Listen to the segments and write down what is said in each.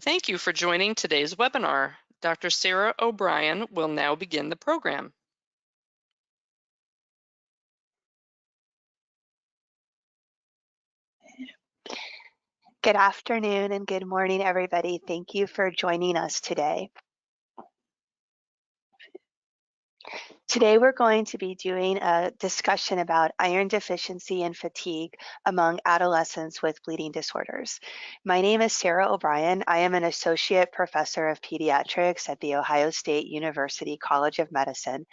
Thank you for joining today's webinar. Dr. Sarah O'Brien will now begin the program. Good afternoon and good morning, everybody. Thank you for joining us today. Today, we're going to be doing a discussion about iron deficiency and fatigue among adolescents with bleeding disorders. My name is Sarah O'Brien. I am an associate professor of pediatrics at The Ohio State University College of Medicine,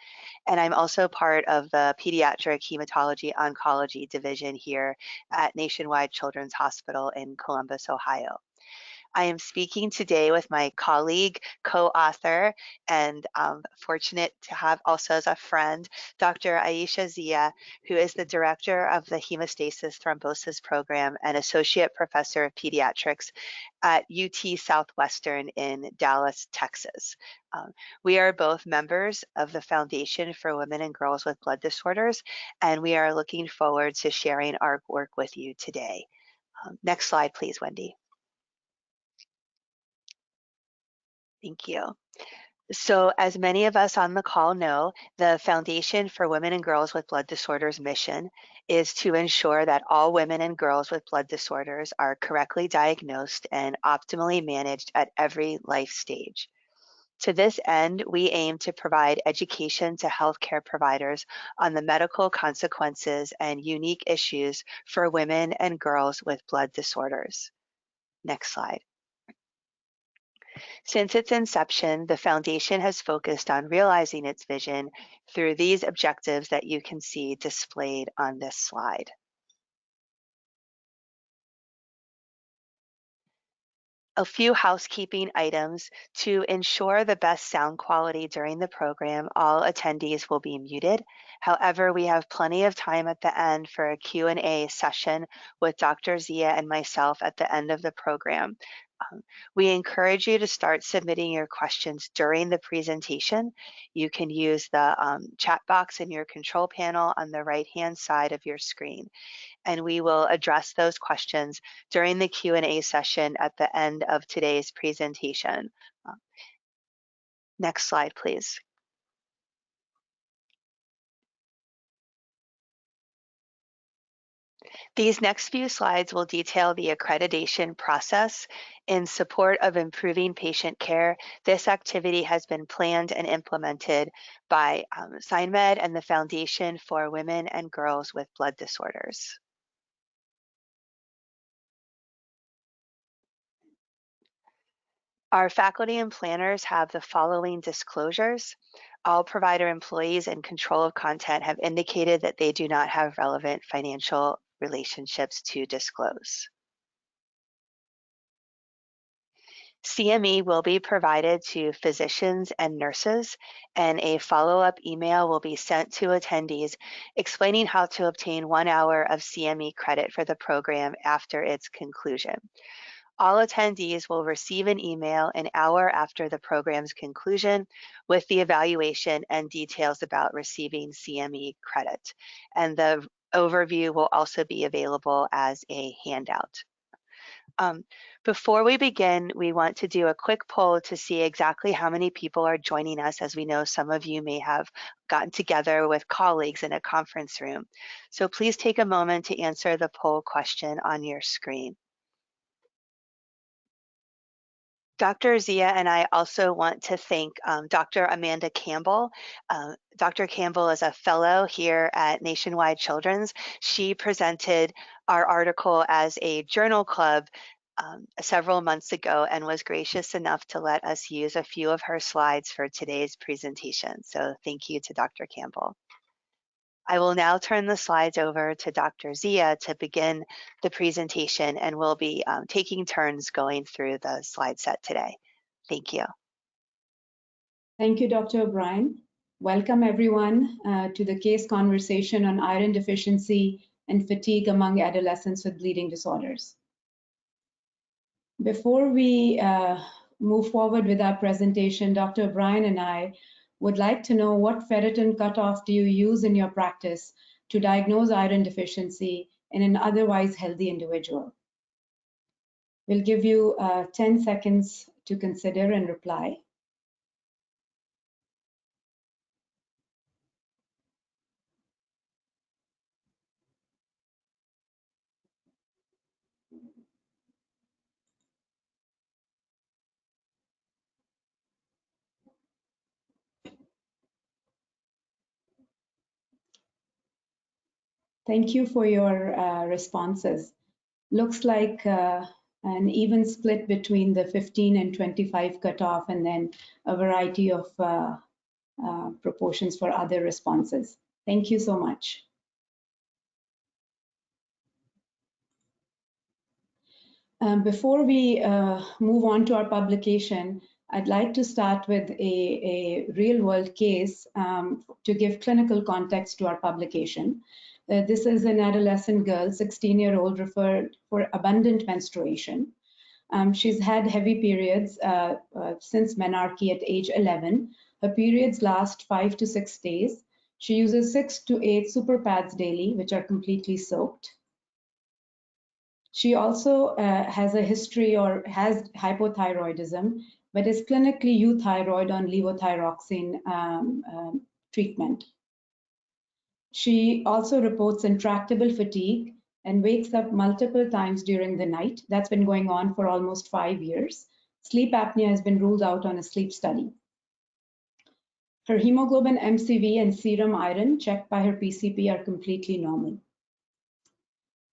and I'm also part of the Pediatric Hematology Oncology Division here at Nationwide Children's Hospital in Columbus, Ohio. I am speaking today with my colleague, co-author, and fortunate to have also as a friend, Dr. Ayesha Zia, who is the director of the Hemostasis Thrombosis Program and Associate Professor of Pediatrics at UT Southwestern in Dallas, Texas. We are both members of the Foundation for Women and Girls with Blood Disorders, and we are looking forward to sharing our work with you today. Next slide, please, Wendy. Thank you. So as many of us on the call know, the Foundation for Women and Girls with Blood Disorders mission is to ensure that all women and girls with blood disorders are correctly diagnosed and optimally managed at every life stage. To this end, we aim to provide education to healthcare providers on the medical consequences and unique issues for women and girls with blood disorders. Next slide. Since its inception, the Foundation has focused on realizing its vision through these objectives that you can see displayed on this slide. A few housekeeping items. To ensure the best sound quality during the program, all attendees will be muted. However, we have plenty of time at the end for a Q&A session with Dr. Zia and myself at the end of the program. We encourage you to start submitting your questions during the presentation. You can use the chat box in your control panel on the right-hand side of your screen, and we will address those questions during the Q&A session at the end of today's presentation. Next slide, please. These next few slides will detail the accreditation process. In support of improving patient care, this activity has been planned and implemented by SciMed and the Foundation for Women and Girls with Blood Disorders. Our faculty and planners have the following disclosures. All provider employees in control of content have indicated that they do not have relevant financial relationships to disclose. CME will be provided to physicians and nurses, and a follow-up email will be sent to attendees explaining how to obtain 1 hour of CME credit for the program after its conclusion. All attendees will receive an email an hour after the program's conclusion with the evaluation and details about receiving CME credit. And the overview will also be available as a handout. Before we begin, we want to do a quick poll to see exactly how many people are joining us, as we know some of you may have gotten together with colleagues in a conference room. So please take a moment to answer the poll question on your screen. Dr. Zia and I also want to thank Dr. Amanda Campbell. Dr. Campbell is a fellow here at Nationwide Children's. She presented our article as a journal club several months ago and was gracious enough to let us use a few of her slides for today's presentation. So thank you to Dr. Campbell. I will now turn the slides over to Dr. Zia to begin the presentation, and we'll be taking turns going through the slide set today. Thank you. Thank you, Dr. O'Brien. Welcome everyone to the case conversation on iron deficiency and fatigue among adolescents with bleeding disorders. Before we move forward with our presentation, Dr. O'Brien and I would like to know what ferritin cutoff do you use in your practice to diagnose iron deficiency in an otherwise healthy individual? We'll give you 10 seconds to consider and reply. Thank you for your responses. Looks like an even split between the 15 and 25 cutoff, and then a variety of proportions for other responses. Thank you so much. Before we move on to our publication, I'd like to start with a real-world case to give clinical context to our publication. This is an adolescent girl, 16-year-old, referred for abundant menstruation. She's had heavy periods since menarche at age 11. Her periods last 5 to 6 days. She uses 6 to 8 super pads daily, which are completely soaked. She also has a history or has hypothyroidism, but is clinically euthyroid on levothyroxine treatment. She also reports intractable fatigue and wakes up multiple times during the night. That's been going on for almost 5 years. Sleep apnea has been ruled out on a sleep study. Her hemoglobin MCV and serum iron checked by her PCP are completely normal.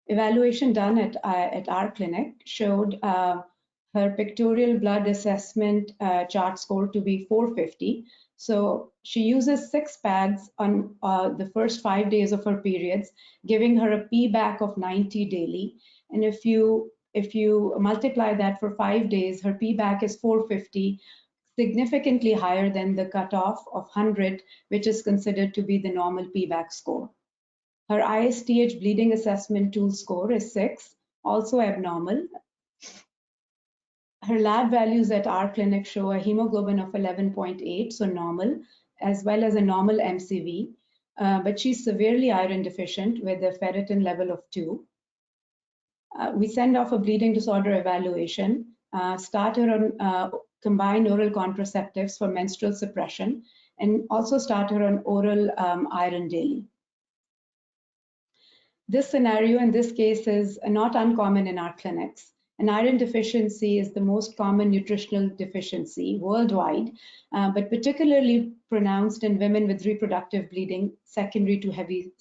Evaluation done at our clinic showed her pictorial blood assessment chart score to be 450. So she uses 6 pads on the first 5 days of her periods, giving her a P-back of 90 daily. And if you multiply that for 5 days, her P-back is 450, significantly higher than the cutoff of 100, which is considered to be the normal P-back score. Her ISTH bleeding assessment tool score is 6, also abnormal. Her lab values at our clinic show a hemoglobin of 11.8, so normal, as well as a normal MCV, but she's severely iron deficient with a ferritin level of 2. We send off a bleeding disorder evaluation, start her on combined oral contraceptives for menstrual suppression, and also start her on oral iron daily. This scenario in this case is not uncommon in our clinics. An iron deficiency is the most common nutritional deficiency worldwide, but particularly pronounced in women with reproductive bleeding secondary to heavy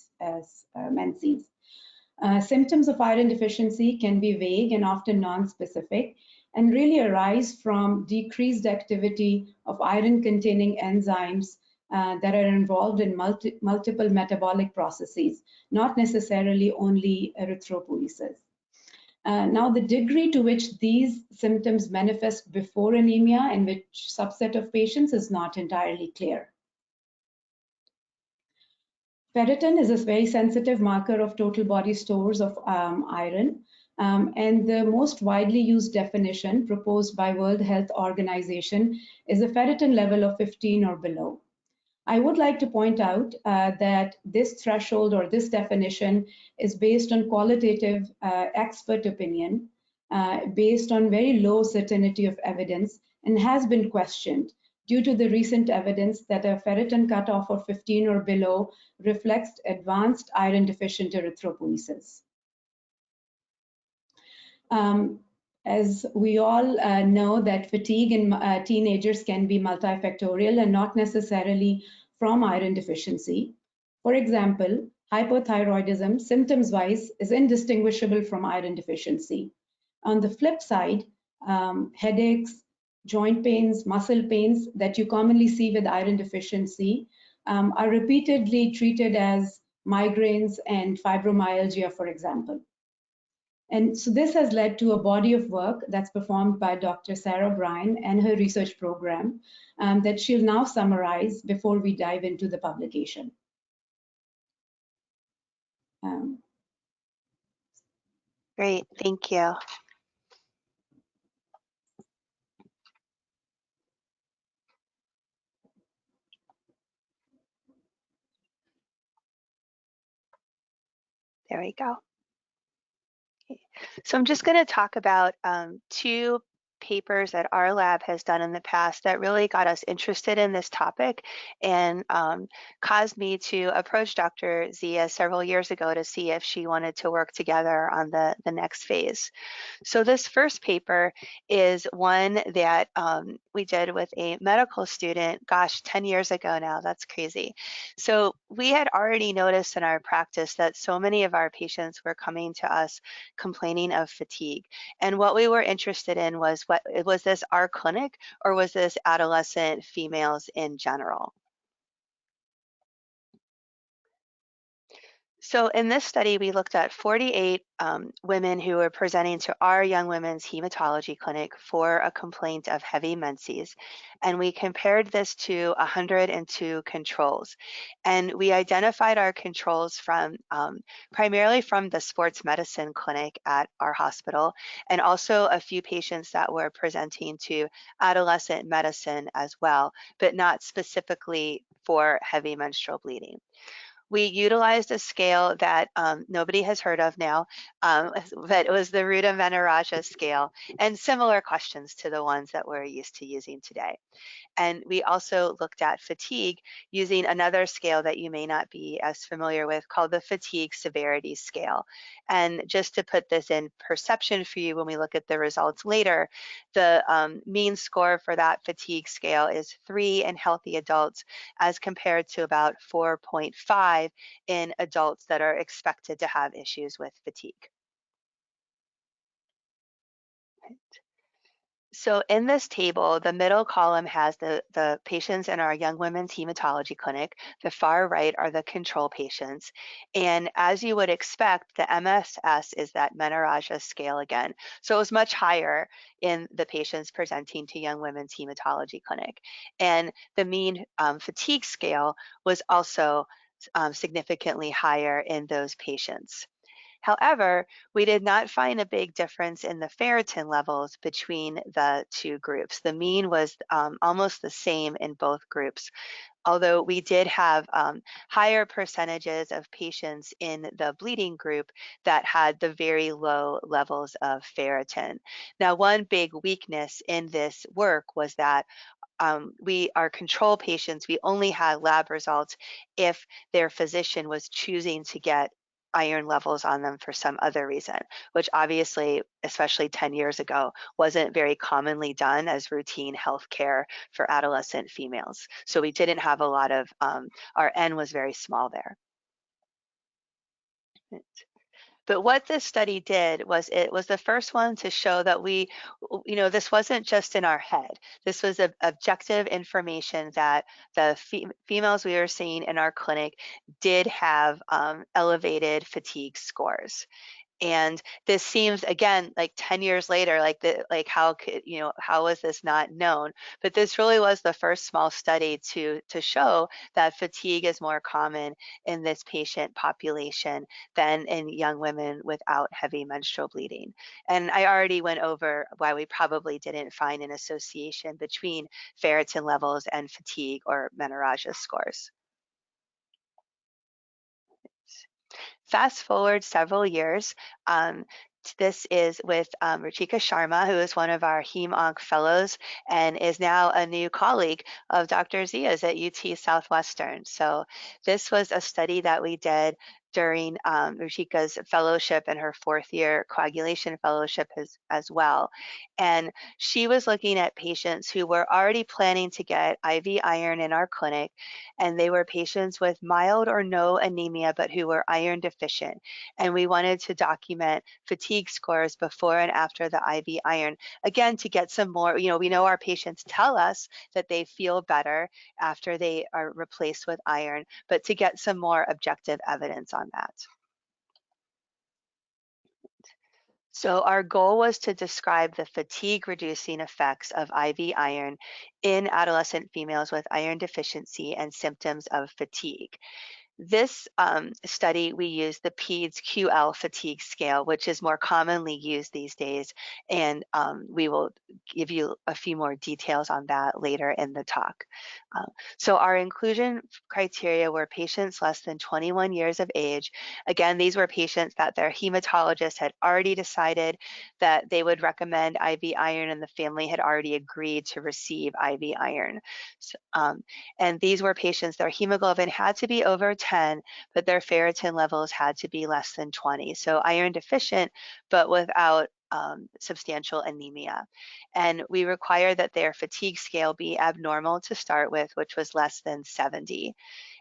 menses. Symptoms of iron deficiency can be vague and often non-specific, and really arise from decreased activity of iron-containing enzymes that are involved in multiple metabolic processes, not necessarily only erythropoiesis. Now, the degree to which these symptoms manifest before anemia in which subset of patients is not entirely clear. Ferritin is a very sensitive marker of total body stores of iron, and the most widely used definition proposed by World Health Organization is a ferritin level of 15 or below. I would like to point out that this threshold or this definition is based on qualitative expert opinion, based on very low certainty of evidence, and has been questioned due to the recent evidence that a ferritin cutoff of 15 or below reflects advanced iron deficient erythropoiesis. As we all know that fatigue in teenagers can be multifactorial and not necessarily from iron deficiency. For example, hypothyroidism, symptoms-wise, is indistinguishable from iron deficiency. On the flip side, headaches, joint pains, muscle pains that you commonly see with iron deficiency are repeatedly treated as migraines and fibromyalgia, for example. And so this has led to a body of work that's performed by Dr. Sarah O'Brien and her research program that she'll now summarize before we dive into the publication. Great, thank you. There we go. So I'm just going to talk about two papers that our lab has done in the past that really got us interested in this topic and caused me to approach Dr. Zia several years ago to see if she wanted to work together on the next phase. So this first paper is one that we did with a medical student, gosh, 10 years ago now, that's crazy. So we had already noticed in our practice that so many of our patients were coming to us complaining of fatigue. And what we were interested in was, was this our clinic or was this adolescent females in general? So in this study, we looked at 48 women who were presenting to our Young Women's Hematology Clinic for a complaint of heavy menses. And we compared this to 102 controls. And we identified our controls from primarily from the sports medicine clinic at our hospital, and also a few patients that were presenting to adolescent medicine as well, but not specifically for heavy menstrual bleeding. We utilized a scale that nobody has heard of now, but it was the Ruta-Menaraja scale, and similar questions to the ones that we're used to using today. And we also looked at fatigue using another scale that you may not be as familiar with called the fatigue severity scale. And just to put this in perception for you when we look at the results later, the mean score for that fatigue scale is 3 in healthy adults as compared to about 4.5 in adults that are expected to have issues with fatigue. So in this table, the middle column has the patients in our Young Women's Hematology Clinic. The far right are the control patients. And as you would expect, the MSS is that Menaraja scale again. So it was much higher in the patients presenting to Young Women's Hematology Clinic. And the mean fatigue scale was also significantly higher in those patients. However, we did not find a big difference in the ferritin levels between the two groups. The mean was almost the same in both groups, although we did have higher percentages of patients in the bleeding group that had the very low levels of ferritin. Now, one big weakness in this work was that our control patients, we only had lab results if their physician was choosing to get iron levels on them for some other reason, which obviously, especially 10 years ago, wasn't very commonly done as routine health care for adolescent females. So we didn't have a lot of, our N was very small there. But what this study did was it was the first one to show that this wasn't just in our head. This was objective information that the females we were seeing in our clinic did have elevated fatigue scores. And this seems, again, like 10 years later, like how could, how was this not known? But this really was the first small study to show that fatigue is more common in this patient population than in young women without heavy menstrual bleeding. And I already went over why we probably didn't find an association between ferritin levels and fatigue or Menaraja scores. Fast forward several years, this is with Ruchika Sharma, who is one of our Heme-Onc fellows and is now a new colleague of Dr. Zia's at UT Southwestern. So this was a study that we did during Ruchika's fellowship and her 4th year coagulation fellowship as well. And she was looking at patients who were already planning to get IV iron in our clinic, and they were patients with mild or no anemia, but who were iron deficient. And we wanted to document fatigue scores before and after the IV iron, again, to get some more, we know our patients tell us that they feel better after they are replaced with iron, but to get some more objective evidence on that. So our goal was to describe the fatigue-reducing effects of IV iron in adolescent females with iron deficiency and symptoms of fatigue. This study, we use the PEDS QL fatigue scale, which is more commonly used these days, and we will give you a few more details on that later in the talk. So our inclusion criteria were patients less than 21 years of age. Again, these were patients that their hematologist had already decided that they would recommend IV iron, and the family had already agreed to receive IV iron. So, and these were patients, their hemoglobin had to be over 10, but their ferritin levels had to be less than 20. So iron deficient, but without substantial anemia. And we require that their fatigue scale be abnormal to start with, which was less than 70.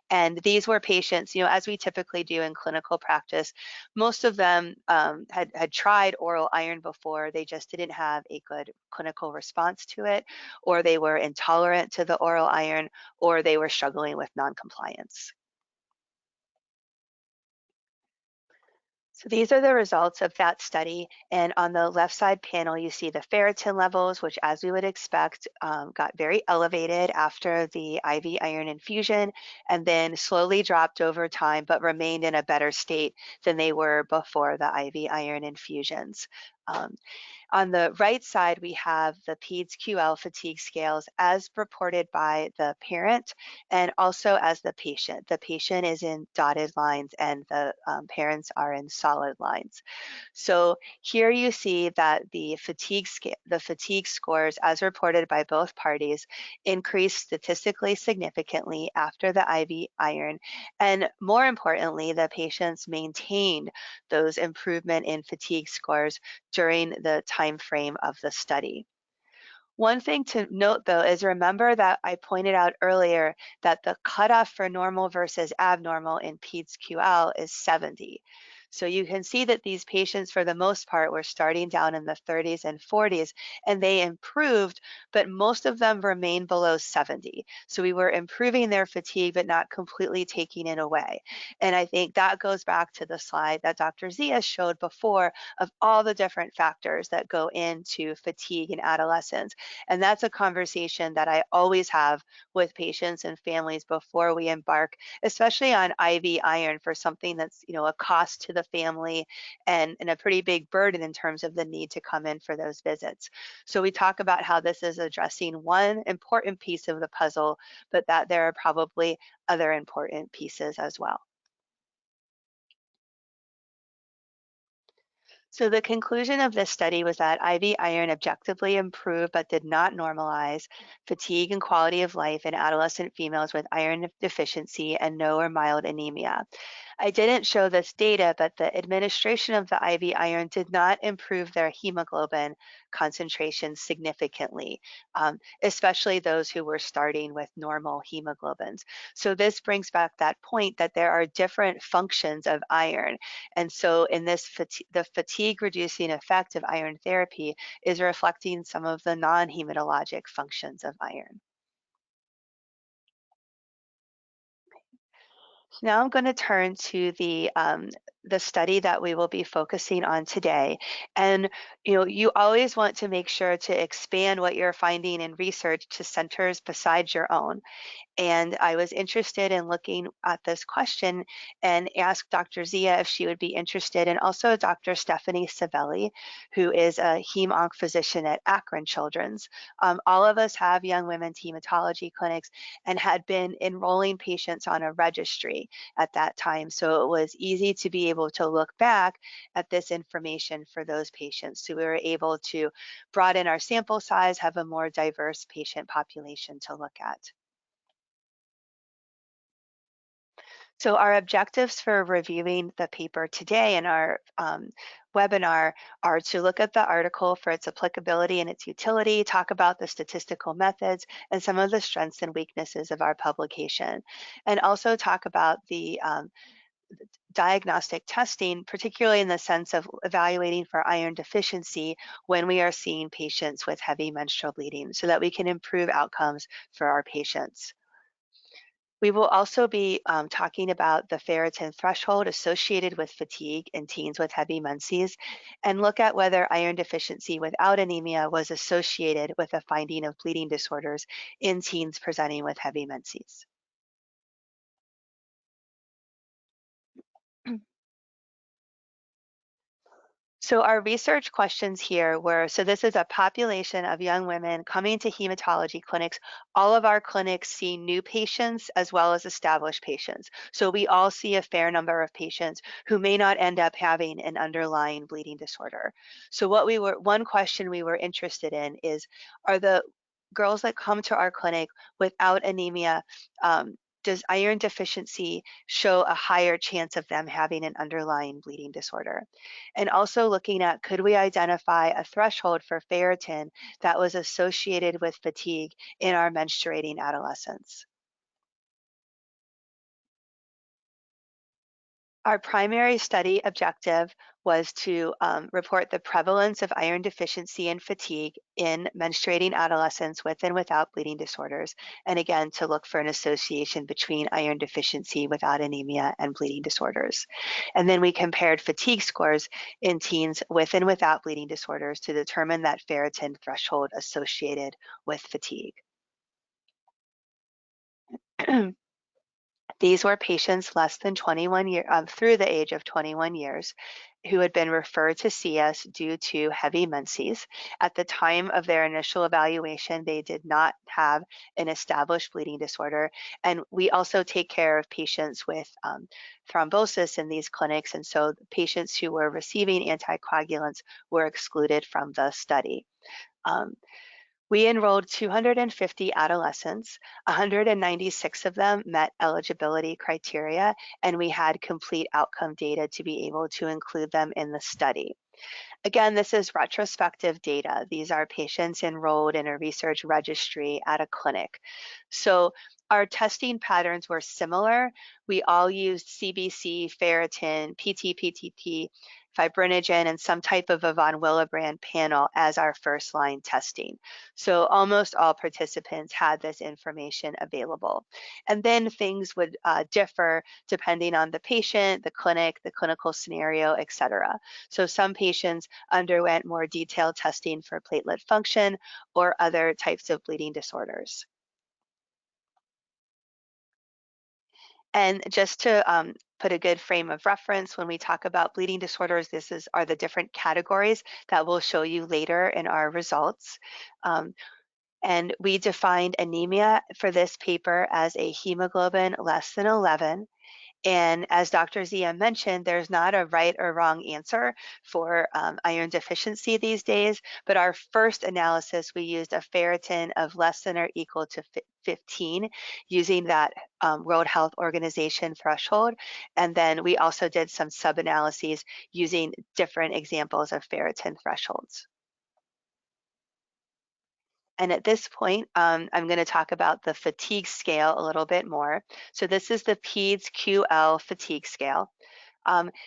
And these were patients, as we typically do in clinical practice, most of them had tried oral iron before. They just didn't have a good clinical response to it, or they were intolerant to the oral iron, or they were struggling with noncompliance. So these are the results of that study. And on the left side panel, you see the ferritin levels, which, as we would expect, got very elevated after the IV iron infusion, and then slowly dropped over time, but remained in a better state than they were before the IV iron infusions. On the right side, we have the PEDS QL fatigue scales as reported by the parent and also as the patient. The patient is in dotted lines and the parents are in solid lines. So here you see that the fatigue scores as reported by both parties increased statistically significantly after the IV iron. And more importantly, the patients maintained those improvement in fatigue scores during the time frame of the study. One thing to note, though, is remember that I pointed out earlier that the cutoff for normal versus abnormal in PEDS QL is 70. So you can see that these patients, for the most part, were starting down in the 30s and 40s, and they improved, but most of them remained below 70. So we were improving their fatigue, but not completely taking it away. And I think that goes back to the slide that Dr. Zia showed before of all the different factors that go into fatigue in adolescents. And that's a conversation that I always have with patients and families before we embark, especially on IV iron for something that's, a cost to the family and a pretty big burden in terms of the need to come in for those visits. So we talk about how this is addressing one important piece of the puzzle, but that there are probably other important pieces as well. So the conclusion of this study was that IV iron objectively improved but did not normalize fatigue and quality of life in adolescent females with iron deficiency and no or mild anemia. I didn't show this data, but the administration of the IV iron did not improve their hemoglobin concentration significantly, especially those who were starting with normal hemoglobins. So this brings back that point that there are different functions of iron. And so in this, the fatigue reducing effect of iron therapy is reflecting some of the non-hematologic functions of iron. Now I'm going to turn to the study that we will be focusing on today. And you always want to make sure to expand what you're finding in research to centers besides your own. And I was interested in looking at this question and asked Dr. Zia if she would be interested, and also Dr. Stephanie Savelli, who is a hem-onc physician at Akron Children's. All of us have young women's hematology clinics and had been enrolling patients on a registry at that time. So it was easy to be able to look back at this information for those patients. So we were able to broaden our sample size, have a more diverse patient population to look at. So our objectives for reviewing the paper today in our webinar are to look at the article for its applicability and its utility, talk about the statistical methods and some of the strengths and weaknesses of our publication, and also talk about the diagnostic testing, particularly in the sense of evaluating for iron deficiency when we are seeing patients with heavy menstrual bleeding so that we can improve outcomes for our patients. We will also be talking about the ferritin threshold associated with fatigue in teens with heavy menses and look at whether iron deficiency without anemia was associated with a finding of bleeding disorders in teens presenting with heavy menses. So our research questions here were, so this is a population of young women coming to hematology clinics. All of our clinics see new patients as well as established patients. So we all see a fair number of patients who may not end up having an underlying bleeding disorder. So one question we were interested in is, are the girls that come to our clinic without anemia, does iron deficiency show a higher chance of them having an underlying bleeding disorder? And also looking at, could we identify a threshold for ferritin that was associated with fatigue in our menstruating adolescents? Our primary study objective was to report the prevalence of iron deficiency and fatigue in menstruating adolescents with and without bleeding disorders, and again, to look for an association between iron deficiency without anemia and bleeding disorders. And then we compared fatigue scores in teens with and without bleeding disorders to determine that ferritin threshold associated with fatigue. These were patients less than 21 years, through the age of 21 years, who had been referred to see us due to heavy menses. At the time of their initial evaluation, they did not have an established bleeding disorder. And we also take care of patients with thrombosis in these clinics. And so patients who were receiving anticoagulants were excluded from the study. We enrolled 250 adolescents. 196 of them met eligibility criteria, and we had complete outcome data to be able to include them in the study. Again, this is retrospective data. These are patients enrolled in a research registry at a clinic. So our testing patterns were similar. We all used CBC, ferritin, PT-PTP, fibrinogen, and some type of a von Willebrand panel as our first line testing. So almost all participants had this information available. And then things would differ depending on the patient, the clinic, the clinical scenario, et cetera. So some patients underwent more detailed testing for platelet function or other types of bleeding disorders. And just to put a good frame of reference, when we talk about bleeding disorders, are the different categories that we'll show you later in our results. And we defined anemia for this paper as a hemoglobin less than 11. And as Dr. Zia mentioned, there's not a right or wrong answer for iron deficiency these days, but our first analysis, we used a ferritin of less than or equal to 15 using that World Health Organization threshold. And then we also did some sub-analyses using different examples of ferritin thresholds. And at this point, I'm going to talk about the fatigue scale a little bit more. So this is the PEDS QL fatigue scale.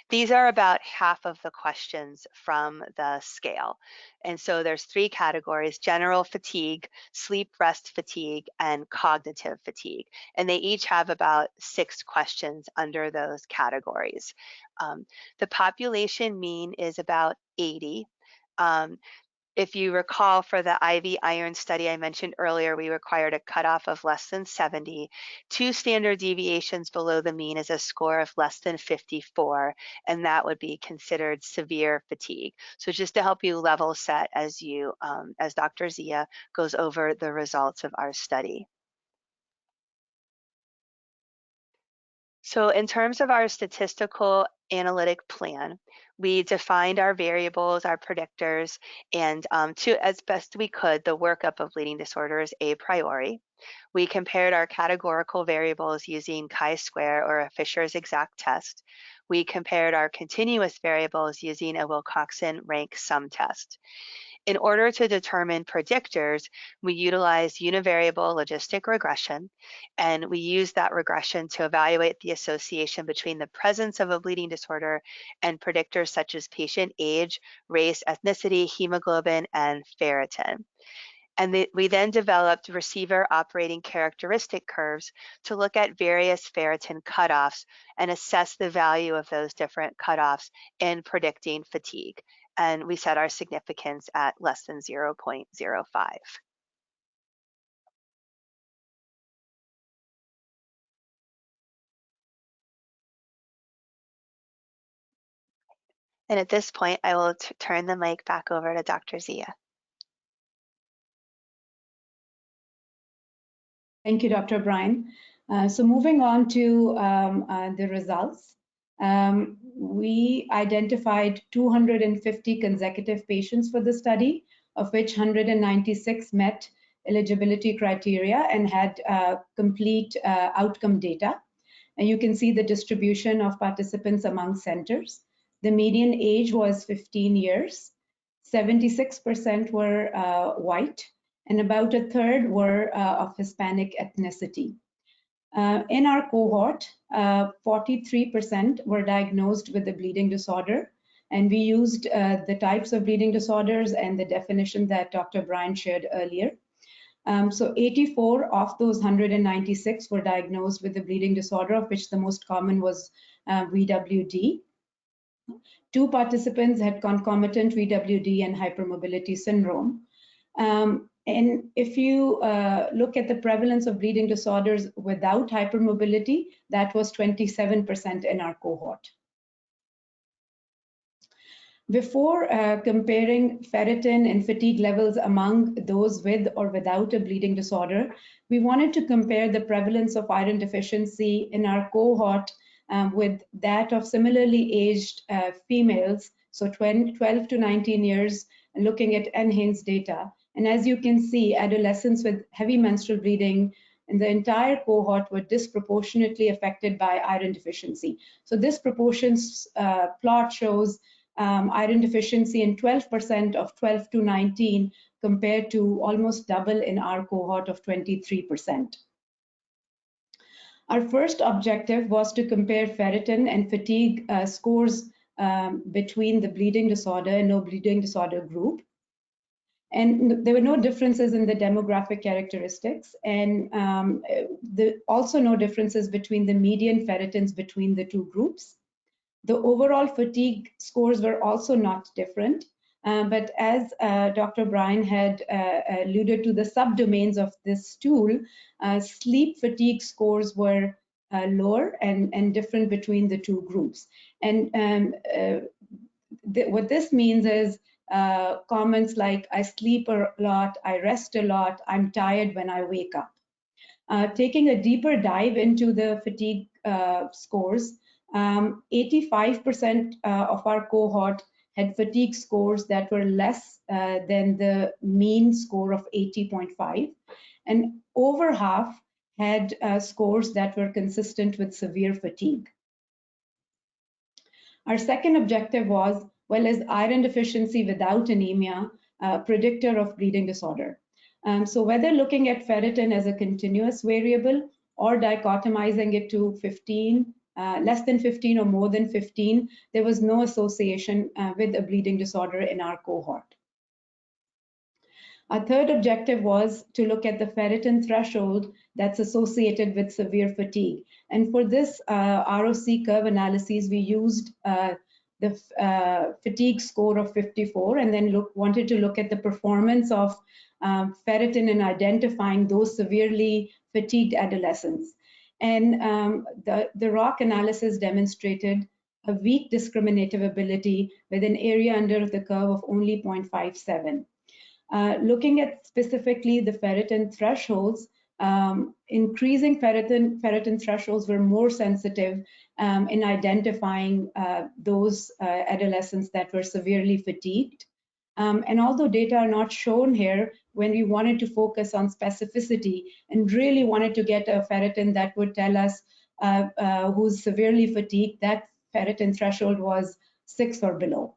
These are about half of the questions from the scale. And so there's 3 categories: general fatigue, sleep rest fatigue, and cognitive fatigue. And they each have about 6 questions under those categories. The population mean is about 80. If you recall, for the IV iron study I mentioned earlier, we required a cutoff of less than 70. 2 standard deviations below the mean is a score of less than 54, and that would be considered severe fatigue. So just to help you level set as Dr. Zia goes over the results of our study. So in terms of our statistical analytic plan, we defined our variables, our predictors, and to, as best we could, the workup of bleeding disorders a priori. We compared our categorical variables using chi-square or a Fisher's exact test. We compared our continuous variables using a Wilcoxon rank sum test. In order to determine predictors, we utilized univariable logistic regression, and we used that regression to evaluate the association between the presence of a bleeding disorder and predictors such as patient age, race, ethnicity, hemoglobin, and ferritin. And we then developed receiver operating characteristic curves to look at various ferritin cutoffs and assess the value of those different cutoffs in predicting fatigue. And we set our significance at less than 0.05. And at this point, I will turn the mic back over to Dr. Zia. Thank you, Dr. O'Brien. So moving on to the results, we identified 250 consecutive patients for the study, of which 196 met eligibility criteria and had complete outcome data. And you can see the distribution of participants among centers. The median age was 15 years. 76% were white, and about a third were of Hispanic ethnicity. In our cohort, 43% were diagnosed with a bleeding disorder, and we used the types of bleeding disorders and the definition that Dr. Bryan shared earlier. So 84 of those 196 were diagnosed with a bleeding disorder, of which the most common was VWD. 2 participants had concomitant VWD and hypermobility syndrome. And if you look at the prevalence of bleeding disorders without hypermobility, that was 27% in our cohort. Before comparing ferritin and fatigue levels among those with or without a bleeding disorder, we wanted to compare the prevalence of iron deficiency in our cohort with that of similarly aged females, so 12 to 19 years, looking at NHANES data. And as you can see, adolescents with heavy menstrual bleeding in the entire cohort were disproportionately affected by iron deficiency. So this proportions plot shows iron deficiency in 12% of 12 to 19 compared to almost double in our cohort of 23%. Our first objective was to compare ferritin and fatigue scores between the bleeding disorder and no bleeding disorder group. And there were no differences in the demographic characteristics, and also no differences between the median ferritins between the two groups. The overall fatigue scores were also not different, but as Dr. Bryan had alluded to the subdomains of this tool, sleep fatigue scores were lower and different between the two groups. And what this means is comments like, I sleep a lot, I rest a lot, I'm tired when I wake up. Taking a deeper dive into the fatigue scores, 85% of our cohort had fatigue scores that were less than the mean score of 80.5, and over half had scores that were consistent with severe fatigue. Our second objective was, well, is iron deficiency without anemia a predictor of bleeding disorder? So whether looking at ferritin as a continuous variable or dichotomizing it to 15, less than 15 or more than 15, there was no association with a bleeding disorder in our cohort. Our third objective was to look at the ferritin threshold that's associated with severe fatigue. And for this ROC curve analysis, we used the fatigue score of 54 and then wanted to look at the performance of ferritin in identifying those severely fatigued adolescents. And the ROC analysis demonstrated a weak discriminative ability with an area under the curve of only 0.57. Looking at specifically the ferritin thresholds, increasing ferritin thresholds were more sensitive in identifying those adolescents that were severely fatigued. And although data are not shown here, when we wanted to focus on specificity and really wanted to get a ferritin that would tell us who's severely fatigued, that ferritin threshold was 6 or below.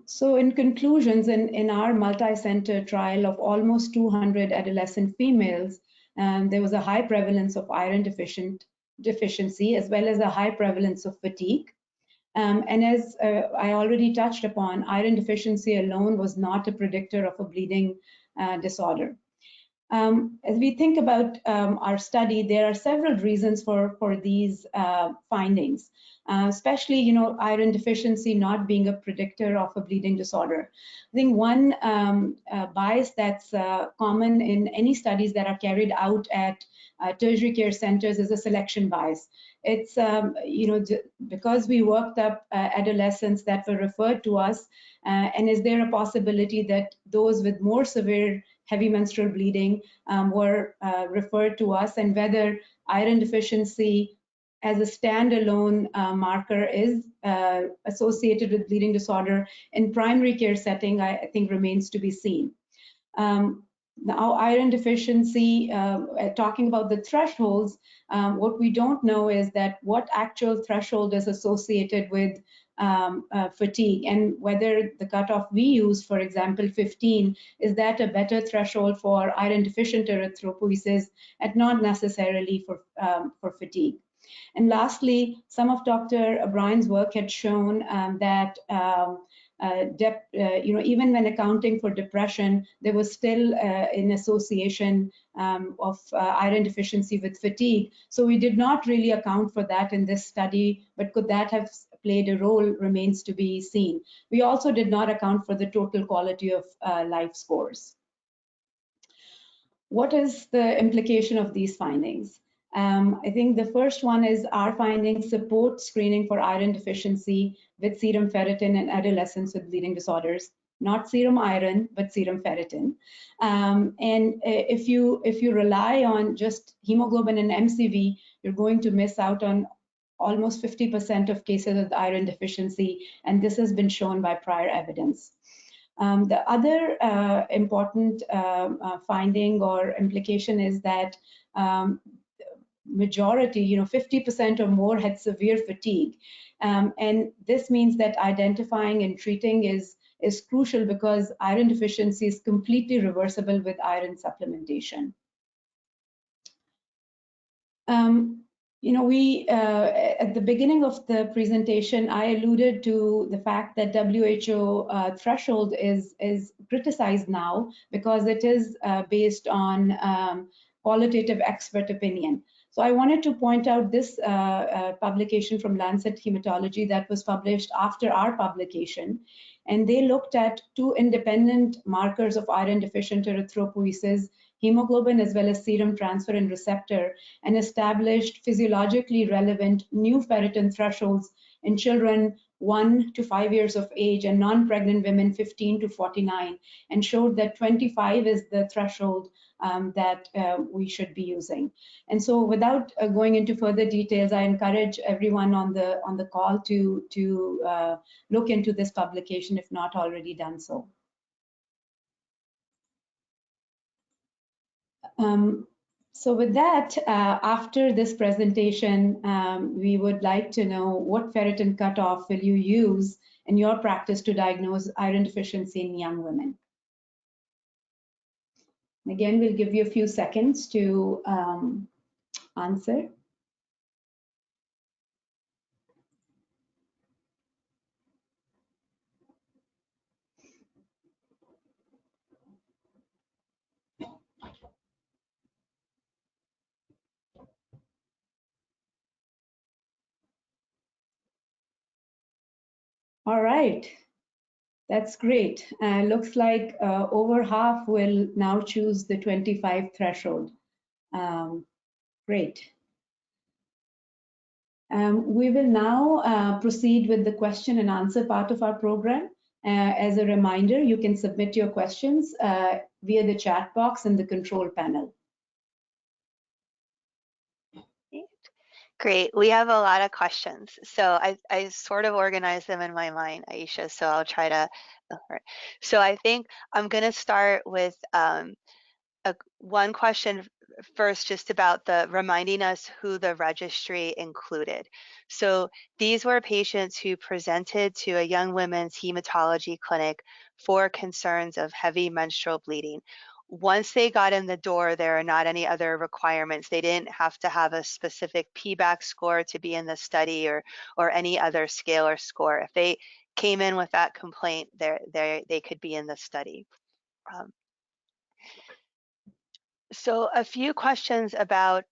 So in conclusions, in our multi-center trial of almost 200 adolescent females, there was a high prevalence of iron deficiency as well as a high prevalence of fatigue. And as I already touched upon, iron deficiency alone was not a predictor of a bleeding disorder. As we think about our study, there are several reasons for these findings, especially, iron deficiency not being a predictor of a bleeding disorder. I think one bias that's common in any studies that are carried out at tertiary care centers is a selection bias. It's, because we worked up adolescents that were referred to us, and is there a possibility that those with more severe heavy menstrual bleeding were referred to us, and whether iron deficiency as a standalone marker is associated with bleeding disorder in primary care setting, I think remains to be seen. Now, iron deficiency, talking about the thresholds, what we don't know is that what actual threshold is associated with fatigue, and whether the cutoff we use, for example, 15, is that a better threshold for iron deficient erythropoiesis and not necessarily for fatigue. And lastly, some of Dr. O'Brien's work had shown that even when accounting for depression, there was still an association of iron deficiency with fatigue. So we did not really account for that in this study, but could that have played a role remains to be seen. We also did not account for the total quality of life scores. What is the implication of these findings? I think the first one is our findings support screening for iron deficiency with serum ferritin in adolescents with bleeding disorders, not serum iron, but serum ferritin. And if you rely on just hemoglobin and MCV, you're going to miss out on almost 50% of cases of iron deficiency, and this has been shown by prior evidence. The other important finding or implication is that majority, 50% or more, had severe fatigue. And this means that identifying and treating is crucial, because iron deficiency is completely reversible with iron supplementation. We at the beginning of the presentation, I alluded to the fact that WHO threshold is criticized now because it is based on qualitative expert opinion. So I wanted to point out this publication from Lancet Hematology that was published after our publication, and they looked at two independent markers of iron deficient erythropoiesis, hemoglobin as well as serum transferrin receptor, and established physiologically relevant new ferritin thresholds in children 1 to 5 years of age and non-pregnant women 15 to 49, and showed that 25 is the threshold that we should be using. And so, without going into further details, I encourage everyone on the call to look into this publication if not already done so. So with that, after this presentation, we would like to know what ferritin cutoff will you use in your practice to diagnose iron deficiency in young women. Again, we'll give you a few seconds to answer. All right, that's great. Looks like over half will now choose the 25 threshold. Great. We will now proceed with the question and answer part of our program. As a reminder, you can submit your questions via the chat box in the control panel. Great. We have a lot of questions. So I sort of organized them in my mind, Ayesha, so I'll try to. So I think I'm going to start with one question first, just about the reminding us who the registry included. So these were patients who presented to a young women's hematology clinic for concerns of heavy menstrual bleeding. Once they got in the door, there are not any other requirements. They didn't have to have a specific PBAC score to be in the study, or any other scale or score. If they came in with that complaint, they could be in the study. So a few questions about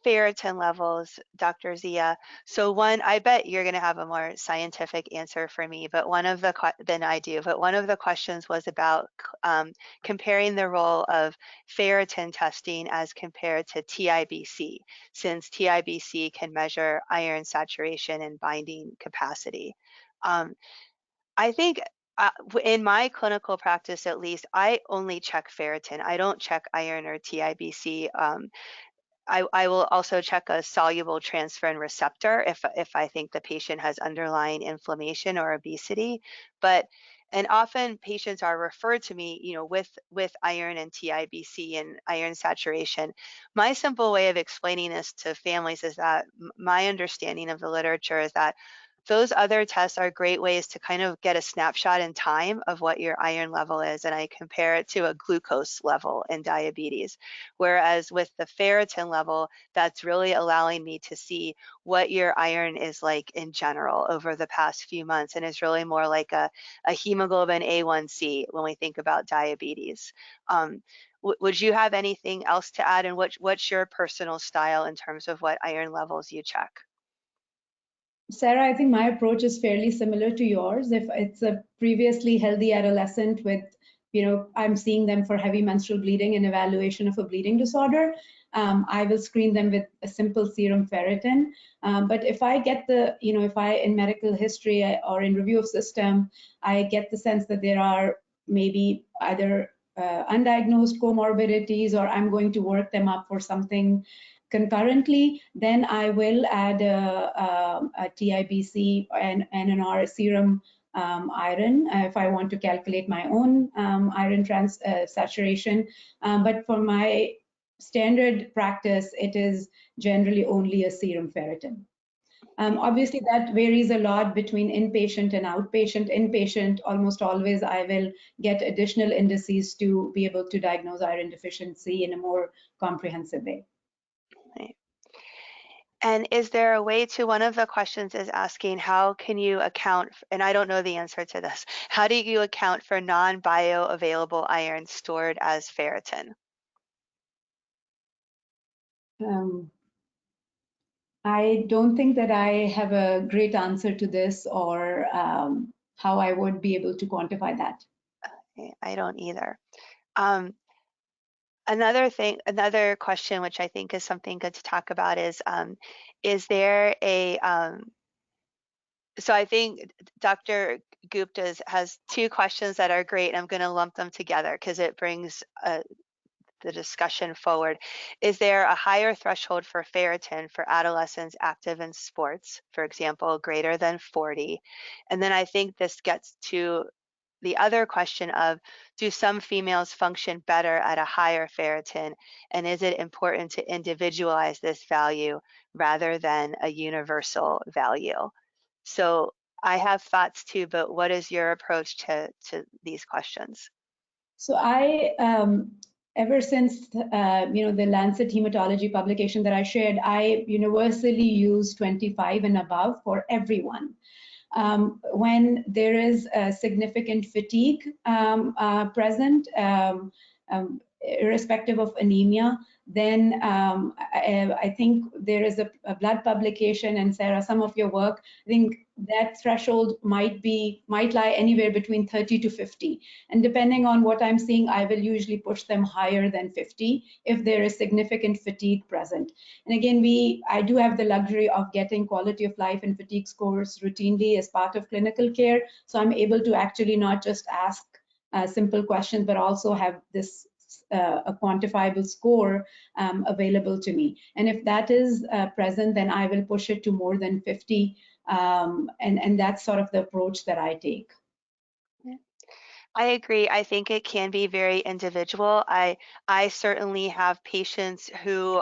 ferritin levels, Dr. Zia. So one, I bet you're going to have a more scientific answer for me, but one of the than I do. But one of the questions was about comparing the role of ferritin testing as compared to TIBC, since TIBC can measure iron saturation and binding capacity. I think in my clinical practice, at least, I only check ferritin. I don't check iron or TIBC. I will also check a soluble transferrin receptor if I think the patient has underlying inflammation or obesity. And often patients are referred to me, with iron and TIBC and iron saturation. My simple way of explaining this to families is that my understanding of the literature is that those other tests are great ways to kind of get a snapshot in time of what your iron level is, and I compare it to a glucose level in diabetes. Whereas with the ferritin level, that's really allowing me to see what your iron is like in general over the past few months, and is really more like a hemoglobin A1C when we think about diabetes. Would you have anything else to add, and what's your personal style in terms of what iron levels you check? Sarah, I think my approach is fairly similar to yours. If it's a previously healthy adolescent with, I'm seeing them for heavy menstrual bleeding and evaluation of a bleeding disorder, I will screen them with a simple serum ferritin. But if I get if I in medical history or in review of system, I get the sense that there are maybe either undiagnosed comorbidities, or I'm going to work them up for something concurrently, then I will add a TIBC and NR serum iron if I want to calculate my own iron saturation. But for my standard practice, it is generally only a serum ferritin. Obviously, that varies a lot between inpatient and outpatient. Inpatient, almost always I will get additional indices to be able to diagnose iron deficiency in a more comprehensive way. Right. And is there a way to, one of the questions is asking, how can you account, and I don't know the answer to this, how do you account for non-bioavailable iron stored as ferritin? I don't think that I have a great answer to this, or how I would be able to quantify that. Okay, I don't either. Another question, which I think is something good to talk about, is there a, so I think Dr. Gupta has two questions that are great, and I'm going to lump them together because it brings the discussion forward. Is there a higher threshold for ferritin for adolescents active in sports, for example, greater than 40? And then I think this gets to the other question of, do some females function better at a higher ferritin, and is it important to individualize this value rather than a universal value? So I have thoughts too, but what is your approach to these questions? So I, ever since the Lancet Hematology publication that I shared, I universally use 25 and above for everyone. When there is a significant fatigue present, irrespective of anemia, then I think there is a blood publication, and Sarah, some of your work, I think that threshold might lie anywhere between 30 to 50. And depending on what I'm seeing, I will usually push them higher than 50 if there is significant fatigue present. And again, I do have the luxury of getting quality of life and fatigue scores routinely as part of clinical care. So I'm able to actually not just ask simple questions, but also have this a quantifiable score available to me. And if that is present, then I will push it to more than 50. And that's sort of the approach that I take. I agree. I think it can be very individual. I certainly have patients who,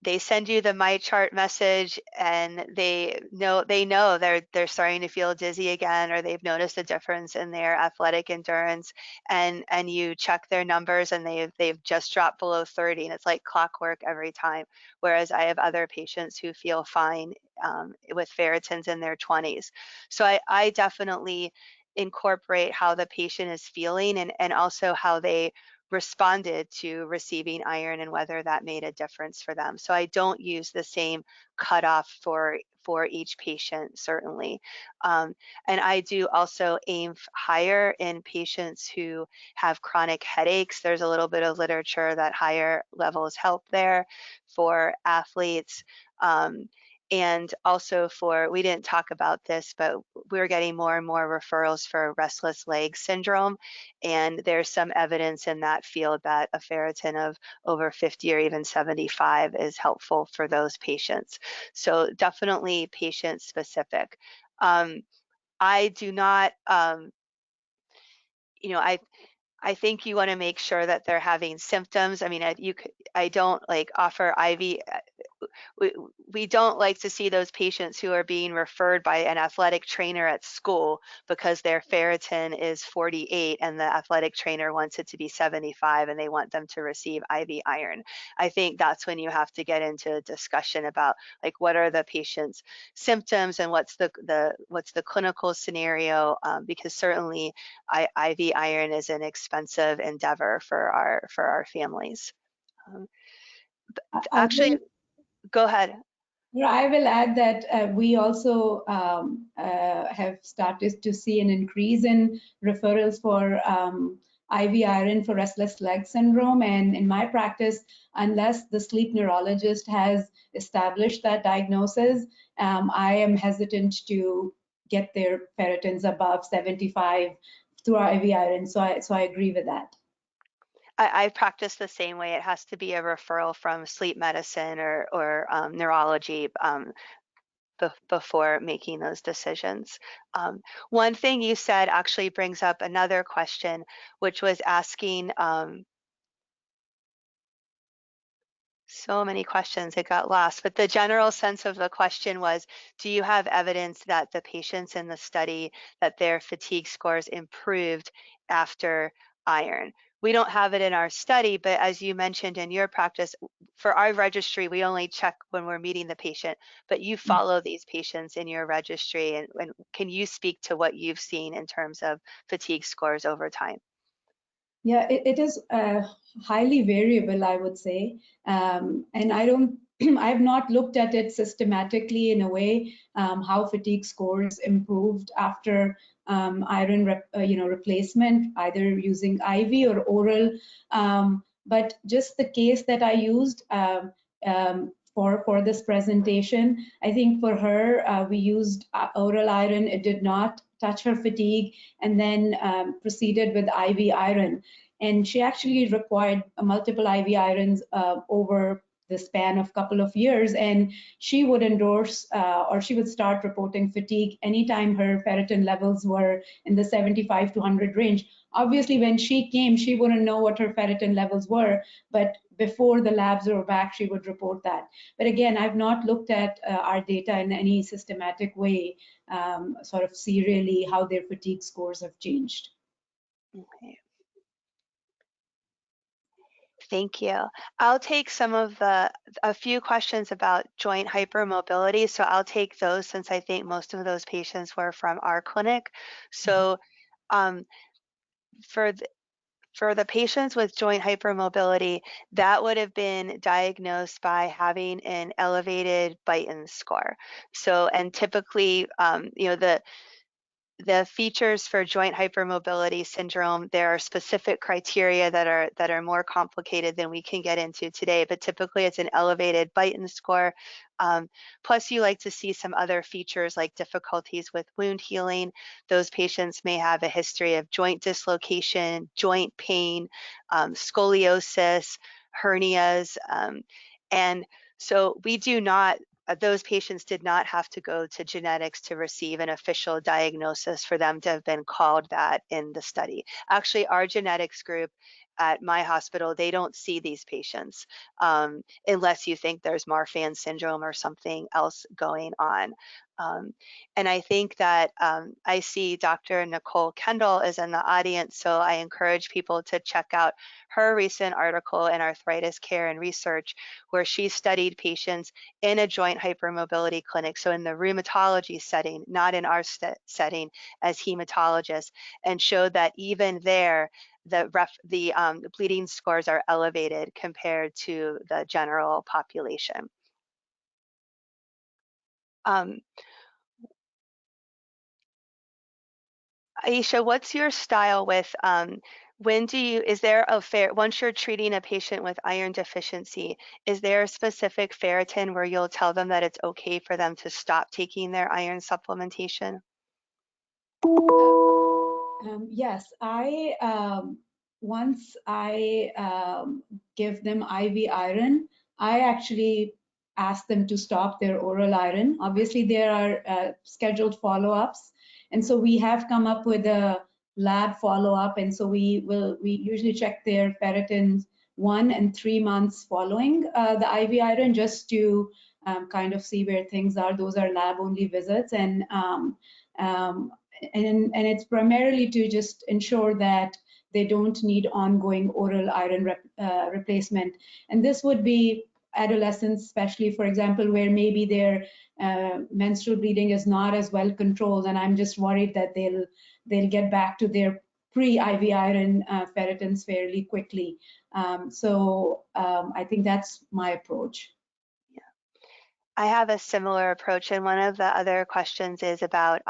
they send you the my chart message, and they know they're starting to feel dizzy again, or they've noticed a difference in their athletic endurance, and you check their numbers and they've just dropped below 30, and it's like clockwork every time. Whereas I have other patients who feel fine with ferritins in their 20s. So I definitely, incorporate how the patient is feeling and also how they responded to receiving iron and whether that made a difference for them. So I don't use the same cutoff for each patient, certainly. And I do also aim higher in patients who have chronic headaches. There's a little bit of literature that higher levels help there for athletes. And also we didn't talk about this, but we're getting more and more referrals for restless leg syndrome. And there's some evidence in that field that a ferritin of over 50 or even 75 is helpful for those patients. So definitely patient specific. I do not, I think you want to make sure that they're having symptoms. I mean, I don't like offer IV. We don't like to see those patients who are being referred by an athletic trainer at school because their ferritin is 48 and the athletic trainer wants it to be 75 and they want them to receive IV iron. I think that's when you have to get into a discussion about like what are the patient's symptoms and what's the clinical scenario, because certainly IV iron is an expensive endeavor for our families. Actually, go ahead. I will add that we also have started to see an increase in referrals for IV iron for restless leg syndrome. And in my practice, unless the sleep neurologist has established that diagnosis, I am hesitant to get their ferritins above 75 through IV iron. So I agree with that. I practice the same way. It has to be a referral from sleep medicine or neurology before making those decisions. One thing you said actually brings up another question, which was asking, so many questions, it got lost, but the general sense of the question was, do you have evidence that the patients in the study, that their fatigue scores improved after iron? We don't have it in our study, but as you mentioned in your practice, for our registry, we only check when we're meeting the patient, but you follow these patients in your registry, and can you speak to what you've seen in terms of fatigue scores over time? Yeah, it is highly variable, I would say. And I've not looked at it systematically in a way, how fatigue scores improved after iron replacement, either using IV or oral. But just the case that I used for this presentation, I think for her, we used oral iron. It did not touch her fatigue, and then proceeded with IV iron. And she actually required multiple IV irons over the span of a couple of years. And she would endorse or she would start reporting fatigue anytime her ferritin levels were in the 75 to 100 range. Obviously, when she came, she wouldn't know what her ferritin levels were, but before the labs were back, she would report that. But again, I've not looked at our data in any systematic way, sort of serially how their fatigue scores have changed. Okay. Thank you. I'll take a few questions about joint hypermobility. So I'll take those since I think most of those patients were from our clinic. So for the patients with joint hypermobility, that would have been diagnosed by having an elevated Beighton score. So, and typically, the features for joint hypermobility syndrome, there are specific criteria that are more complicated than we can get into today, but typically it's an elevated Beighton score. Plus you like to see some other features like difficulties with wound healing. Those patients may have a history of joint dislocation, joint pain, scoliosis, hernias, and so we do not, those patients did not have to go to genetics to receive an official diagnosis for them to have been called that in the study. Actually, our genetics group at my hospital, they don't see these patients unless you think there's Marfan syndrome or something else going on. And I think that I see Dr. Nicole Kendall is in the audience, so I encourage people to check out her recent article in Arthritis Care and Research, where she studied patients in a joint hypermobility clinic, so in the rheumatology setting, not in our setting as hematologists, and showed that even there, the bleeding scores are elevated compared to the general population. Ayesha, what's your style with is there once you're treating a patient with iron deficiency, is there a specific ferritin where you'll tell them that it's okay for them to stop taking their iron supplementation? Yes, once I give them IV iron, I actually ask them to stop their oral iron. Obviously, there are scheduled follow-ups, and so we have come up with a lab follow-up, and so we usually check their ferritins 1 and 3 months following the IV iron, just to kind of see where things are. Those are lab-only visits, and it's primarily to just ensure that they don't need ongoing oral iron replacement. And this would be adolescents, especially, for example, where maybe their menstrual bleeding is not as well controlled, and I'm just worried that they'll get back to their pre-IV iron ferritins fairly quickly. I think that's my approach. I have a similar approach, and one of the other questions is about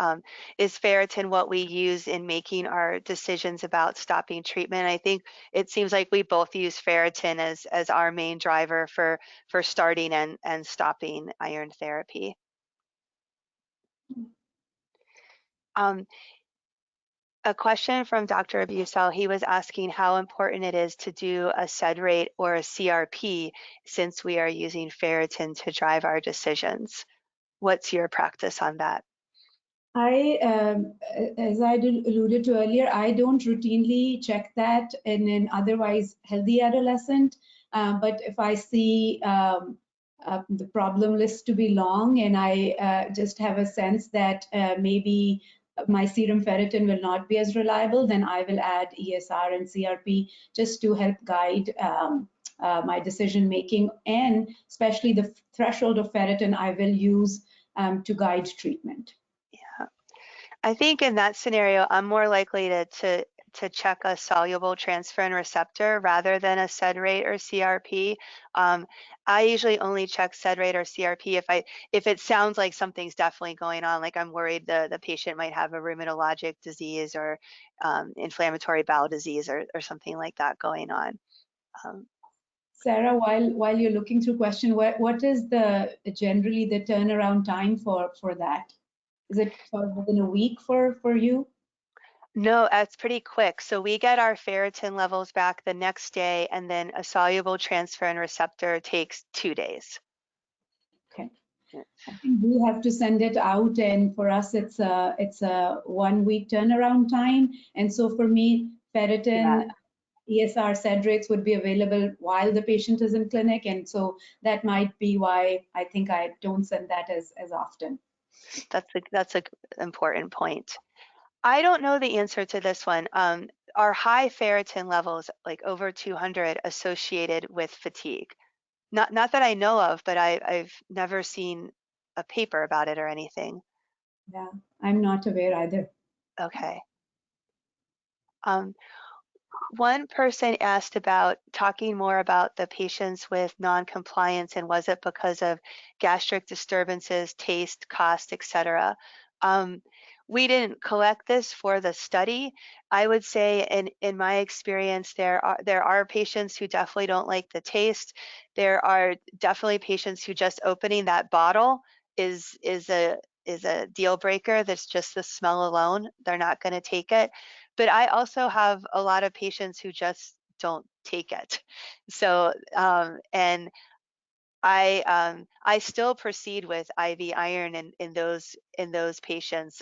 is ferritin what we use in making our decisions about stopping treatment? I think it seems like we both use ferritin as our main driver for starting and stopping iron therapy. A question from Dr. Abusel, he was asking how important it is to do a SED rate or a CRP since we are using ferritin to drive our decisions. What's your practice on that? As I alluded to earlier, I don't routinely check that in an otherwise healthy adolescent. But if I see the problem list to be long and I just have a sense that maybe my serum ferritin will not be as reliable, then I will add ESR and CRP just to help guide my decision making, and especially the threshold of ferritin I will use to guide treatment. Yeah, I think in that scenario, I'm more likely to check a soluble transferrin receptor rather than a SED rate or CRP. I usually only check SED rate or CRP if it sounds like something's definitely going on, like I'm worried the patient might have a rheumatologic disease or inflammatory bowel disease or something like that going on. Sarah, while you're looking through question, what is generally the turnaround time for that? Is it within a week for you? No, that's pretty quick. So we get our ferritin levels back the next day, and then a soluble transferrin receptor takes 2 days. Okay. I think we have to send it out, and for us, it's a 1 week turnaround time. And so for me, ferritin, ESR, SED rates would be available while the patient is in clinic, and so that might be why I think I don't send that as often. That's an important point. I don't know the answer to this one. Are high ferritin levels, like over 200, associated with fatigue? Not that I know of, but I've never seen a paper about it or anything. Yeah, I'm not aware either. Okay. One person asked about talking more about the patients with non-compliance and was it because of gastric disturbances, taste, cost, etc. We didn't collect this for the study. I would say in my experience, there are patients who definitely don't like the taste. There are definitely patients who just opening that bottle is a deal breaker. That's just the smell alone. They're not going to take it. But I also have a lot of patients who just don't take it. So, and I still proceed with IV iron in those patients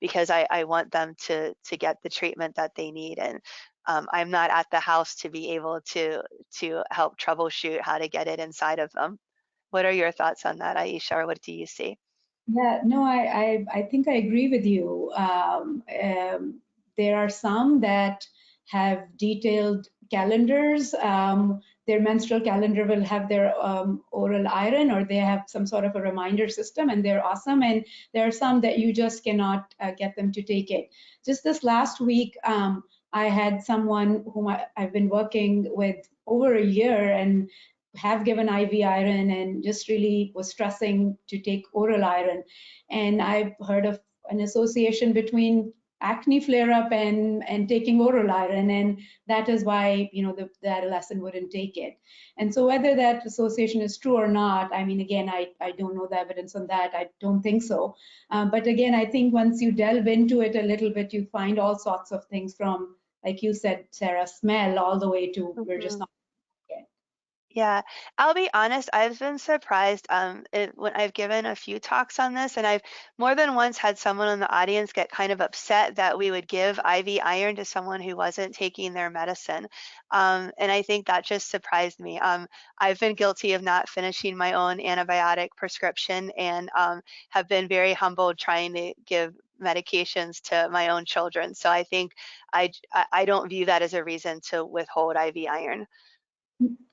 because I want them to get the treatment that they need. And I'm not at the house to be able to help troubleshoot how to get it inside of them. What are your thoughts on that, Ayesha, or what do you see? Yeah, no, I think I agree with you. There are some that have detailed calendars. Their menstrual calendar will have their oral iron, or they have some sort of a reminder system, and they're awesome. And there are some that you just cannot get them to take it. Just this last week, I had someone whom I've been working with over a year, and have given IV iron and just really was stressing to take oral iron. And I've heard of an association between acne flare up and taking oral iron, and that is why the adolescent wouldn't take it. And so whether that association is true or not, I mean, again, I don't know the evidence on that. I don't think so. But again, I think once you delve into it a little bit, you find all sorts of things from, like you said, Sarah, smell all the way to we're just not. Yeah, I'll be honest, I've been surprised when I've given a few talks on this, and I've more than once had someone in the audience get kind of upset that we would give IV iron to someone who wasn't taking their medicine. And I think that just surprised me. I've been guilty of not finishing my own antibiotic prescription, and have been very humbled trying to give medications to my own children. So I think I don't view that as a reason to withhold IV iron.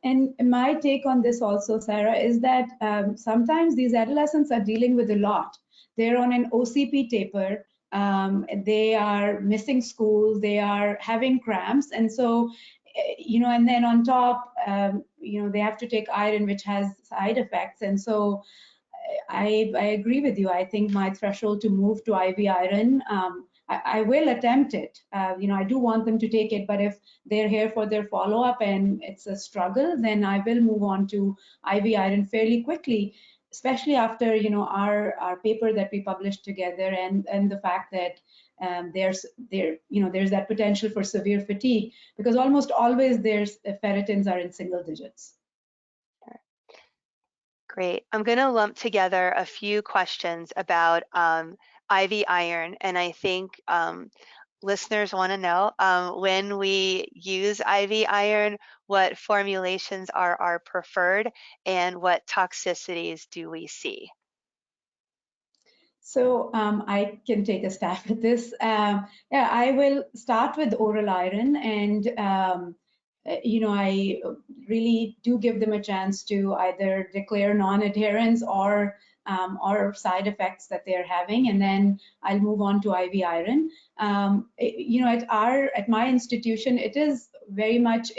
And my take on this also, Sarah, is that sometimes these adolescents are dealing with a lot. They're on an OCP taper, they are missing school, they are having cramps, and so, and then on top, they have to take iron, which has side effects, and so I agree with you. I think my threshold to move to IV iron, I will attempt it. I do want them to take it, but if they're here for their follow-up and it's a struggle, then I will move on to IV iron fairly quickly, especially after our paper that we published together, and the fact that there's that potential for severe fatigue, because almost always there's ferritins are in single digits. Great. I'm going to lump together a few questions about IV iron, and I think listeners want to know when we use IV iron, what formulations are our preferred, and what toxicities do we see? So I can take a stab at this. Yeah, I will start with oral iron, and I really do give them a chance to either declare non-adherence or side effects that they're having, and then I'll move on to IV iron. At my institution, it is very much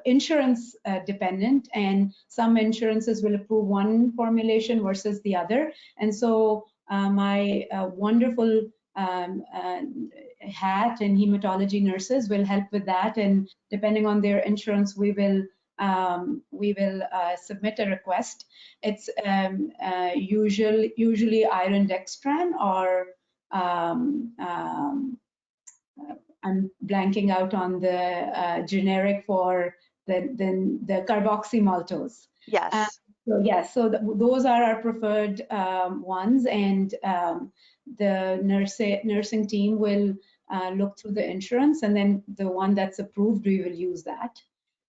insurance dependent, and some insurances will approve one formulation versus the other. And so my wonderful HAT and hematology nurses will help with that, and depending on their insurance, we will submit a request. It's usually iron dextran, or I'm blanking out on the generic for the carboxymaltose. Yes. So yes, so those are our preferred ones, and the nursing team will look through the insurance, and then the one that's approved, we will use that.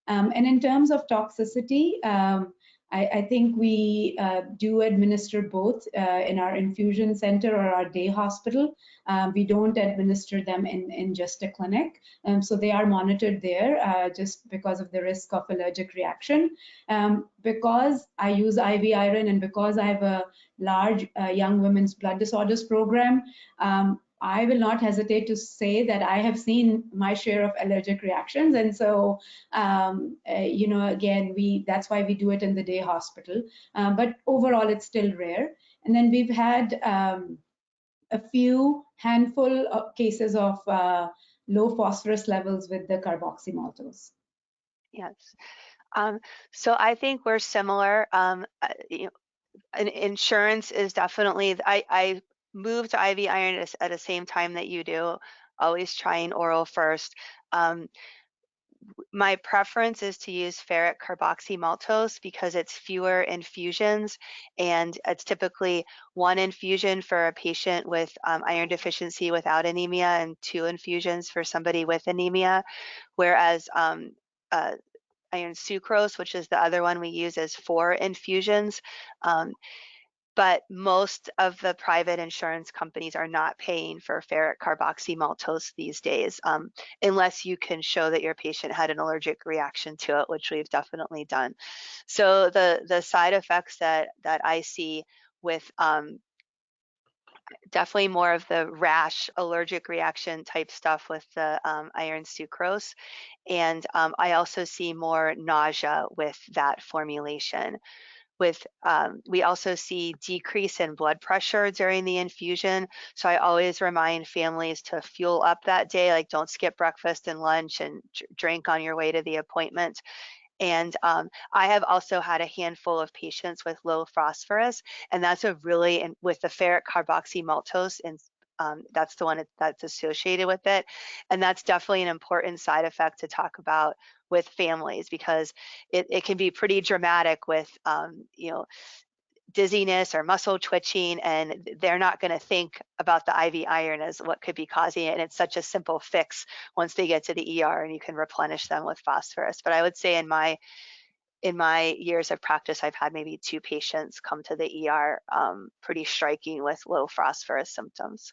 And in terms of toxicity, I think we do administer both in our infusion center or our day hospital. We don't administer them in just a clinic. So they are monitored there just because of the risk of allergic reaction. Because I use IV iron, and because I have a large young women's blood disorders program, I will not hesitate to say that I have seen my share of allergic reactions. And so, again, that's why we do it in the day hospital. But overall, it's still rare. And then we've had a few handful of cases of low phosphorus levels with the carboxymaltose. Yes. So I think we're similar. Insurance is definitely, I moved to IV iron at the same time that you do, always trying oral first. My preference is to use ferric carboxymaltose because it's fewer infusions, and it's typically 1 infusion for a patient with iron deficiency without anemia and 2 infusions for somebody with anemia, whereas uh, iron sucrose, which is the other one we use, is 4 infusions. But most of the private insurance companies are not paying for ferric carboxymaltose these days, unless you can show that your patient had an allergic reaction to it, which we've definitely done. So the side effects that I see with definitely more of the rash allergic reaction type stuff with the iron sucrose. And I also see more nausea with that formulation. We also see decrease in blood pressure during the infusion. So I always remind families to fuel up that day, like don't skip breakfast and lunch and drink on your way to the appointment. And I have also had a handful of patients with low phosphorus, and that's a really, and with the ferric carboxymaltose, and that's the one that's associated with it. And that's definitely an important side effect to talk about with families, because it can be pretty dramatic with, you know, dizziness or muscle twitching, and they're not going to think about the IV iron as what could be causing it. And it's such a simple fix once they get to the ER, and you can replenish them with phosphorus. But I would say in my years of practice, I've had maybe 2 patients come to the ER pretty striking with low phosphorus symptoms.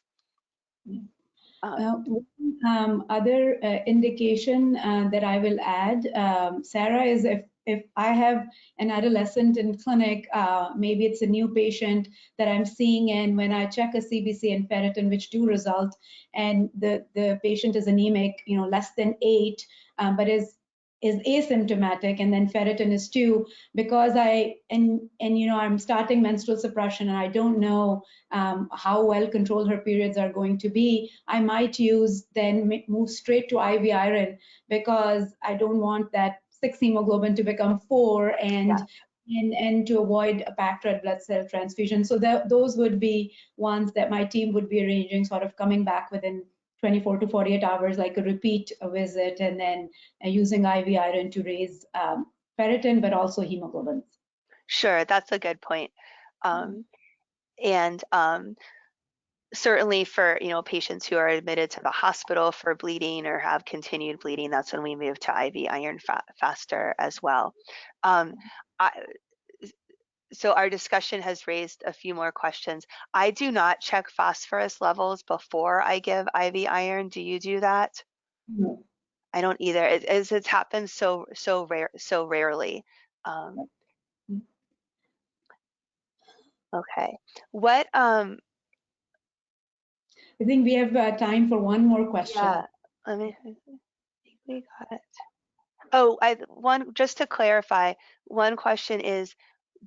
Other indication that I will add, Sarah, is if I have an adolescent in clinic, maybe it's a new patient that I'm seeing, and when I check a CBC and ferritin, which do result, and the patient is anemic, less than 8, but is asymptomatic, and then ferritin is 2, because I'm starting menstrual suppression and I don't know how well controlled her periods are going to be, I might move straight to IV iron, because I don't want that 6 hemoglobin to become 4, and to avoid a packed red blood cell transfusion. So those would be ones that my team would be arranging, sort of coming back within 24 to 48 hours, like a repeat visit, and then using IV iron to raise ferritin, but also hemoglobin. Sure, that's a good point. And certainly for patients who are admitted to the hospital for bleeding or have continued bleeding, that's when we move to IV iron faster as well. So our discussion has raised a few more questions. I do not check phosphorus levels before I give IV iron. Do you do that? No. I don't either. It's happened so rarely. Okay. What I think we have time for one more question. Yeah, let me think we got it. Oh, just to clarify, one question is,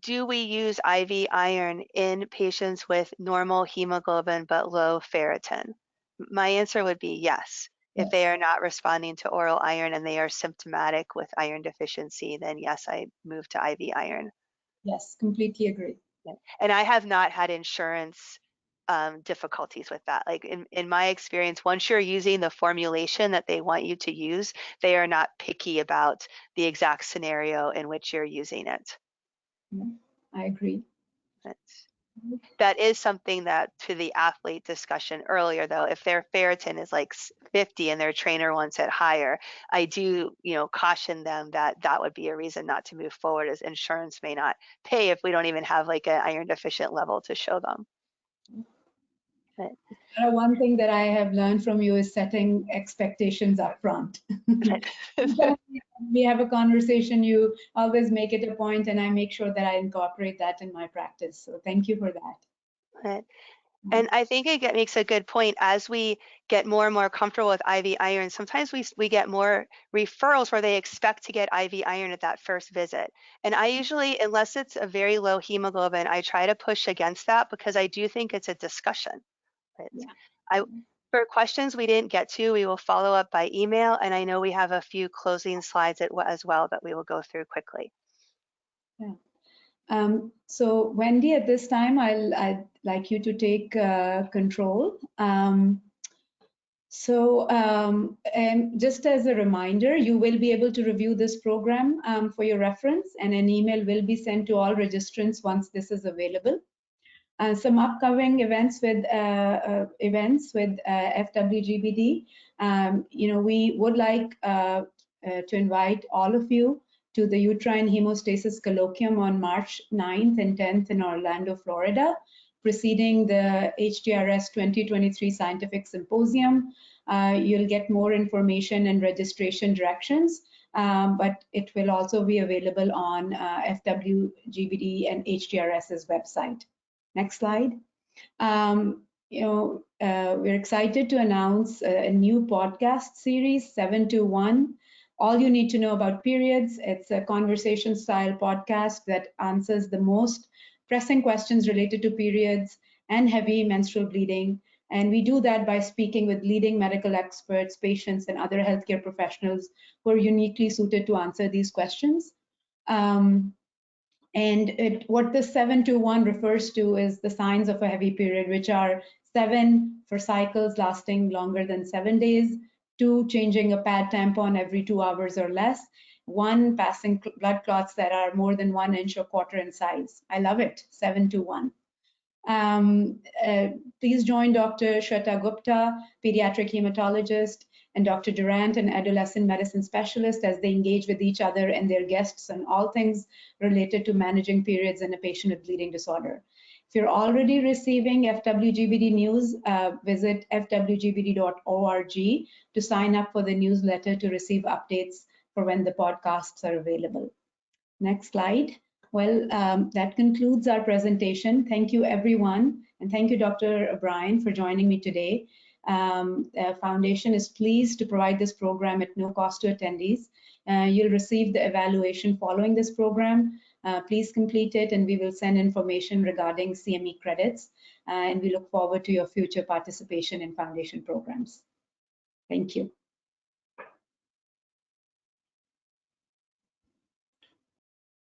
do we use IV iron in patients with normal hemoglobin but low ferritin? My answer would be yes. If they are not responding to oral iron and they are symptomatic with iron deficiency, then yes, I move to IV iron. Yes, completely agree. And I have not had insurance difficulties with that. Like in my experience, once you're using the formulation that they want you to use, they are not picky about the exact scenario in which you're using it. I agree. That is something that, to the athlete discussion earlier, though, if their ferritin is like 50 and their trainer wants it higher, I do, caution them that that would be a reason not to move forward, as insurance may not pay if we don't even have like an iron deficient level to show them. One thing that I have learned from you is setting expectations up front. We have a conversation, you always make it a point, and I make sure that I incorporate that in my practice. So thank you for that. And I think it makes a good point. As we get more and more comfortable with IV iron, sometimes we get more referrals where they expect to get IV iron at that first visit. And I usually, unless it's a very low hemoglobin, I try to push against that, because I do think it's a discussion. For questions we didn't get to, we will follow up by email, and I know we have a few closing slides as well that we will go through quickly. So Wendy, at this time, I'd like you to take control. So just as a reminder, you will be able to review this program for your reference, and an email will be sent to all registrants once this is available. Some upcoming events with FWGBD. We would like to invite all of you to the Uterine Hemostasis Colloquium on March 9th and 10th in Orlando, Florida, preceding the HTRS 2023 Scientific Symposium. You'll get more information and registration directions, but it will also be available on FWGBD and HTRS's website. Next slide. We're excited to announce a new podcast series, 721. All you need to know about periods. It's a conversation style podcast that answers the most pressing questions related to periods and heavy menstrual bleeding. And we do that by speaking with leading medical experts, patients, and other healthcare professionals who are uniquely suited to answer these questions. What the 721 refers to is the signs of a heavy period, which are 7 for cycles lasting longer than 7 days, 2 changing a pad tampon every 2 hours or less, 1 passing blood clots that are more than 1 inch or quarter in size. I love it, 721. Please join Dr. Shweta Gupta, pediatric hematologist, and Dr. Durant, an adolescent medicine specialist, as they engage with each other and their guests on all things related to managing periods in a patient with bleeding disorder. If you're already receiving FWGBD news, visit fwgbd.org to sign up for the newsletter to receive updates for when the podcasts are available. Next slide. Well, that concludes our presentation. Thank you, everyone. And thank you, Dr. O'Brien, for joining me today. The Foundation is pleased to provide this program at no cost to attendees. You'll receive the evaluation following this program. Please complete it, and we will send information regarding CME credits. And we look forward to your future participation in Foundation programs. Thank you.